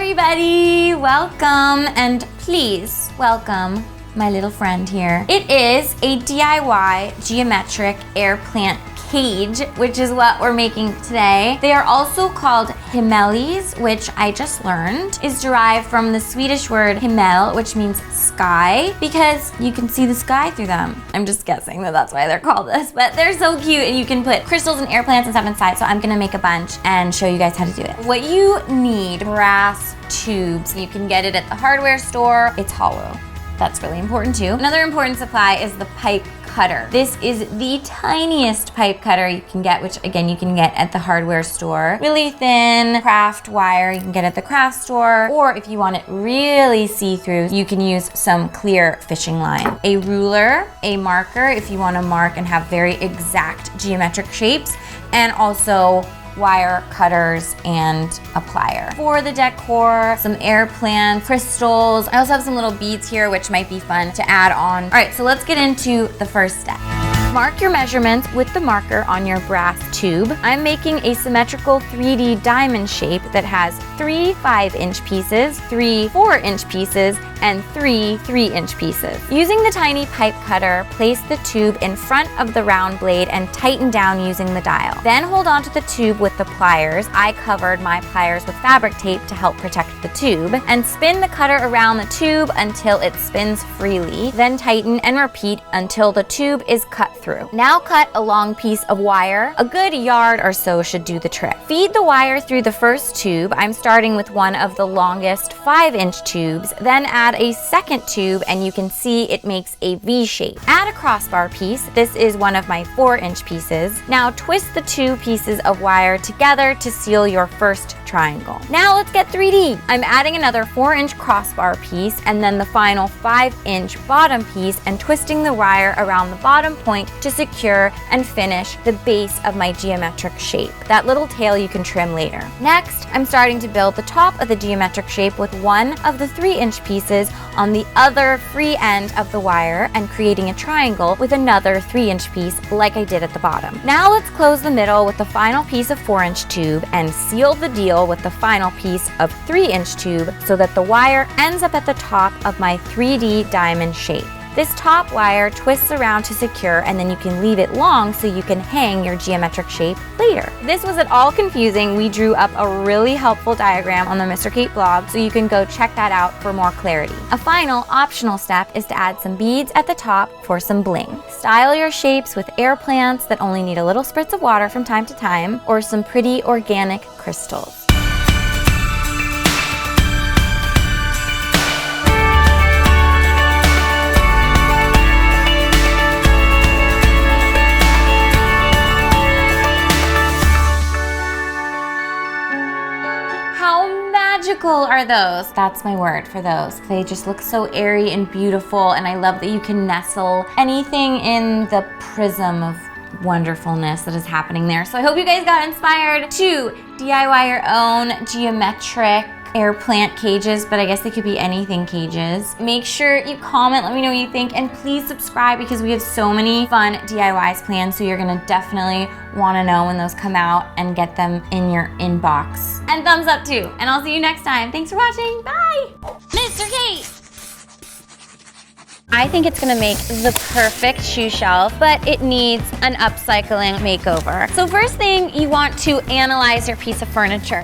everybody, welcome, and please welcome my little friend here. It is a DIY geometric air plant cage, which is what we're making today. They are also called himmelis, which I just learned is derived from the Swedish word himmel, which means sky, because you can see the sky through them. I'm just guessing that that's why they're called this, but they're so cute, and you can put crystals and air plants and stuff inside, so I'm gonna make a bunch and show you guys how to do it. What you need, brass tubes. You can get it at the hardware store. It's hollow. That's really important too. Another important supply is the pipe cutter. This is the tiniest pipe cutter you can get, which again, you can get at the hardware store. Really thin craft wire you can get at the craft store, or if you want it really see-through, you can use some clear fishing line. A ruler, a marker if you want to mark and have very exact geometric shapes, and also wire cutters and a plier. For the decor, some air plants, crystals. I also have some little beads here, which might be fun to add on. All right, so let's get into the first step. Mark your measurements with the marker on your brass tube. I'm making a symmetrical 3D diamond shape that has 3 5-inch pieces, 3 4-inch pieces, and 3 3-inch pieces. Using the tiny pipe cutter, place the tube in front of the round blade and tighten down using the dial. Then hold onto the tube with the pliers. I covered my pliers with fabric tape to help protect the tube, and spin the cutter around the tube until it spins freely. Then tighten and repeat until the tube is cut through. Now cut a long piece of wire. A good yard or so should do the trick. Feed the wire through the first tube. I'm starting with one of the longest 5-inch tubes, then add a second tube and you can see it makes a V shape. Add a crossbar piece. This is one of my 4-inch pieces. Now twist the 2 pieces of wire together to seal your first triangle. Now let's get 3D. I'm adding another 4-inch crossbar piece and then the final 5-inch bottom piece and twisting the wire around the bottom point to secure and finish the base of my geometric shape. That little tail you can trim later. Next, I'm starting to build the top of the geometric shape with one of the 3-inch pieces on the other free end of the wire and creating a triangle with another 3-inch piece like I did at the bottom. Now let's close the middle with the final piece of 4-inch tube and seal the deal with the final piece of 3-inch tube so that the wire ends up at the top of my 3D diamond shape. This top wire twists around to secure, and then you can leave it long so you can hang your geometric shape later. If this was at all confusing, we drew up a really helpful diagram on the Mr. Kate blog, so you can go check that out for more clarity. A final optional step is to add some beads at the top for some bling. Style your shapes with air plants that only need a little spritz of water from time to time, or some pretty organic crystals. Magical are those? That's my word for those. They just look so airy and beautiful, and I love that you can nestle anything in the prism of wonderfulness that is happening there. So I hope you guys got inspired to DIY your own geometric air plant cages, but I guess they could be anything cages. Make sure you comment, let me know what you think, and please subscribe because we have so many fun DIYs planned, so you're gonna definitely wanna know when those come out and get them in your inbox. And thumbs up too, and I'll see you next time. Thanks for watching, bye! Mr. Kate! I think it's gonna make the perfect shoe shelf, but it needs an upcycling makeover. So first thing, you want to analyze your piece of furniture.